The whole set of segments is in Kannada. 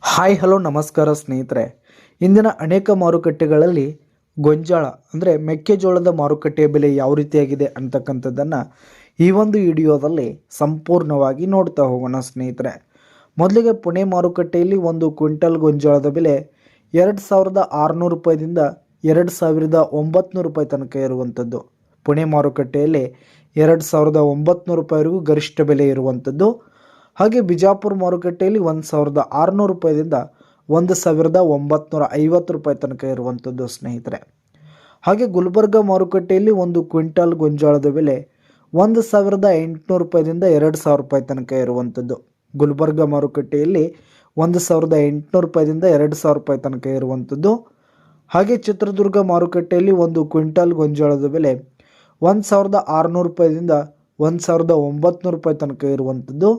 ಹಾಯ್ ಹಲೋ ನಮಸ್ಕಾರ ಸ್ನೇಹಿತರೆ. ಇಂದಿನ ಅನೇಕ ಮಾರುಕಟ್ಟೆಗಳಲ್ಲಿ ಗೋಂಜಾಳ ಅಂದರೆ ಮೆಕ್ಕೆಜೋಳದ ಮಾರುಕಟ್ಟೆಯ ಬೆಲೆ ಯಾವ ರೀತಿಯಾಗಿದೆ ಅಂತಕ್ಕಂಥದ್ದನ್ನು ಈ ಒಂದು ವಿಡಿಯೋದಲ್ಲಿ ಸಂಪೂರ್ಣವಾಗಿ ನೋಡ್ತಾ ಹೋಗೋಣ ಸ್ನೇಹಿತರೆ. ಮೊದಲಿಗೆ ಪುಣೆ ಮಾರುಕಟ್ಟೆಯಲ್ಲಿ ಒಂದು ಕ್ವಿಂಟಲ್ ಗೋಂಜಾಳದ ಬೆಲೆ 2600 ರೂಪಾಯಿದಿಂದ 2900 ರೂಪಾಯಿ ತನಕ ಇರುವಂಥದ್ದು. ಪುಣೆ ಮಾರುಕಟ್ಟೆಯಲ್ಲಿ 2900 ರೂಪಾಯಿವರೆಗೂ ಗರಿಷ್ಠ ಬೆಲೆ ಇರುವಂಥದ್ದು. ಹಾಗೆ ಬಿಜಾಪುರ ಮಾರುಕಟ್ಟೆಯಲ್ಲಿ 1600 ರೂಪಾಯಿದಿಂದ 1950 ರೂಪಾಯಿ ತನಕ ಇರುವಂಥದ್ದು ಸ್ನೇಹಿತರೆ. ಹಾಗೆ ಗುಲ್ಬರ್ಗ ಮಾರುಕಟ್ಟೆಯಲ್ಲಿ ಒಂದು ಕ್ವಿಂಟಲ್ ಗೋಂಜಾಳದ ಬೆಲೆ 1800 ರೂಪಾಯಿದಿಂದ 2000 ರೂಪಾಯಿ ತನಕ ಇರುವಂಥದ್ದು. ಗುಲ್ಬರ್ಗ ಮಾರುಕಟ್ಟೆಯಲ್ಲಿ 1800 ರೂಪಾಯಿದಿಂದ 2000 ರೂಪಾಯಿ ತನಕ ಇರುವಂಥದ್ದು. ಹಾಗೆ ಚಿತ್ರದುರ್ಗ ಮಾರುಕಟ್ಟೆಯಲ್ಲಿ ಒಂದು ಕ್ವಿಂಟಲ್ ಗೋಂಜಾಳದ ಬೆಲೆ 1600 ರೂಪಾಯಿದಿಂದ 1900 ರೂಪಾಯಿ ತನಕ ಇರುವಂಥದ್ದು.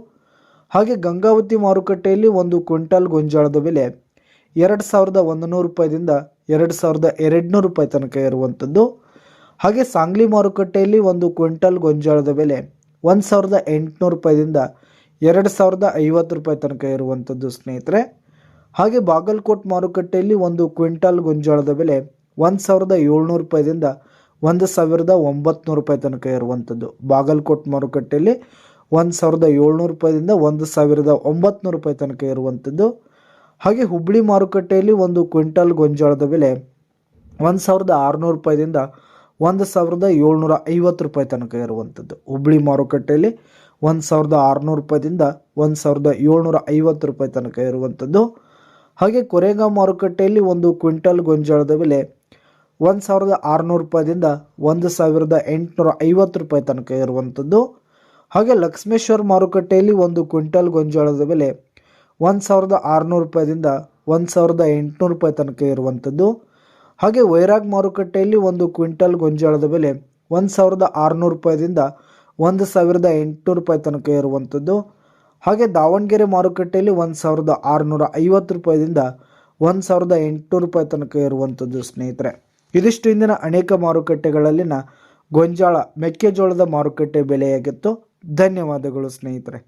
ಹಾಗೆ ಗಂಗಾವತಿ ಮಾರುಕಟ್ಟೆಯಲ್ಲಿ ಒಂದು ಕ್ವಿಂಟಲ್ ಗೋಂಜಾಳದ ಬೆಲೆ 2100 ರೂಪಾಯಿದಿಂದ 2200 ರೂಪಾಯಿ ತನಕ ಇರುವಂಥದ್ದು. ಹಾಗೆ ಸಾಂಗ್ಲಿ ಮಾರುಕಟ್ಟೆಯಲ್ಲಿ ಒಂದು ಕ್ವಿಂಟಲ್ ಗೋಂಜಾಳದ ಬೆಲೆ 1800 ರೂಪಾಯಿದಿಂದ 2050 ರೂಪಾಯಿ ತನಕ ಇರುವಂಥದ್ದು ಸ್ನೇಹಿತರೆ. ಹಾಗೆ ಬಾಗಲಕೋಟ್ ಮಾರುಕಟ್ಟೆಯಲ್ಲಿ ಒಂದು ಕ್ವಿಂಟಲ್ ಗೋಂಜಾಳದ ಬೆಲೆ 1700 ರೂಪಾಯಿದಿಂದ 1900 ರೂಪಾಯಿ ತನಕ ಇರುವಂಥದ್ದು. ಬಾಗಲಕೋಟ್ ಮಾರುಕಟ್ಟೆಯಲ್ಲಿ 1700 ರೂಪಾಯಿದಿಂದ 1900 ರೂಪಾಯಿ ತನಕ ಇರುವಂಥದ್ದು. ಹಾಗೆ ಹುಬ್ಬಳ್ಳಿ ಮಾರುಕಟ್ಟೆಯಲ್ಲಿ ಒಂದು ಕ್ವಿಂಟಲ್ ಗೋಂಜಾಳದ ಬೆಲೆ 1600 ರೂಪಾಯಿದಿಂದ 1750 ರೂಪಾಯಿ ತನಕ ಇರುವಂಥದ್ದು. ಹುಬ್ಬಳ್ಳಿ ಮಾರುಕಟ್ಟೆಯಲ್ಲಿ 1600 ರೂಪಾಯಿದಿಂದ 1750 ರೂಪಾಯಿ ತನಕ ಇರುವಂಥದ್ದು. ಹಾಗೆ ಕೊರೆಗಾಂವ್ ಮಾರುಕಟ್ಟೆಯಲ್ಲಿ ಒಂದು ಕ್ವಿಂಟಲ್ ಗೋಂಜಾಳದ ಬೆಲೆ 1600 ರೂಪಾಯಿದಿಂದ 1850 ರೂಪಾಯಿ ತನಕ ಇರುವಂಥದ್ದು. ಹಾಗೆ ಲಕ್ಷ್ಮೇಶ್ವರ ಮಾರುಕಟ್ಟೆಯಲ್ಲಿ ಒಂದು ಕ್ವಿಂಟಲ್ ಗೋಂಜಾಳದ ಬೆಲೆ 1600 ರೂಪಾಯಿದಿಂದ 1800 ರೂಪಾಯಿ ತನಕ ಇರುವಂಥದ್ದು. ಹಾಗೆ ವೈರಾಗ್ ಮಾರುಕಟ್ಟೆಯಲ್ಲಿ ಒಂದು ಕ್ವಿಂಟಲ್ ಗೋಂಜಾಳದ ಬೆಲೆ 1600 ರೂಪಾಯಿದಿಂದ 1800 ರೂಪಾಯಿ ತನಕ ಇರುವಂಥದ್ದು. ಹಾಗೆ ದಾವಣಗೆರೆ ಮಾರುಕಟ್ಟೆಯಲ್ಲಿ 1650 ರೂಪಾಯಿದಿಂದ 1800 ರೂಪಾಯಿ ತನಕ ಇರುವಂಥದ್ದು ಸ್ನೇಹಿತರೆ. ಇದಿಷ್ಟು ಇಂದಿನ ಅನೇಕ ಮಾರುಕಟ್ಟೆಗಳಲ್ಲಿನ ಗೋಂಜಾಳ ಮೆಕ್ಕೆಜೋಳದ ಮಾರುಕಟ್ಟೆ ಬೆಲೆಯಾಗಿತ್ತು. ಧನ್ಯವಾದಗಳು ಸ್ನೇಹಿತರೆ.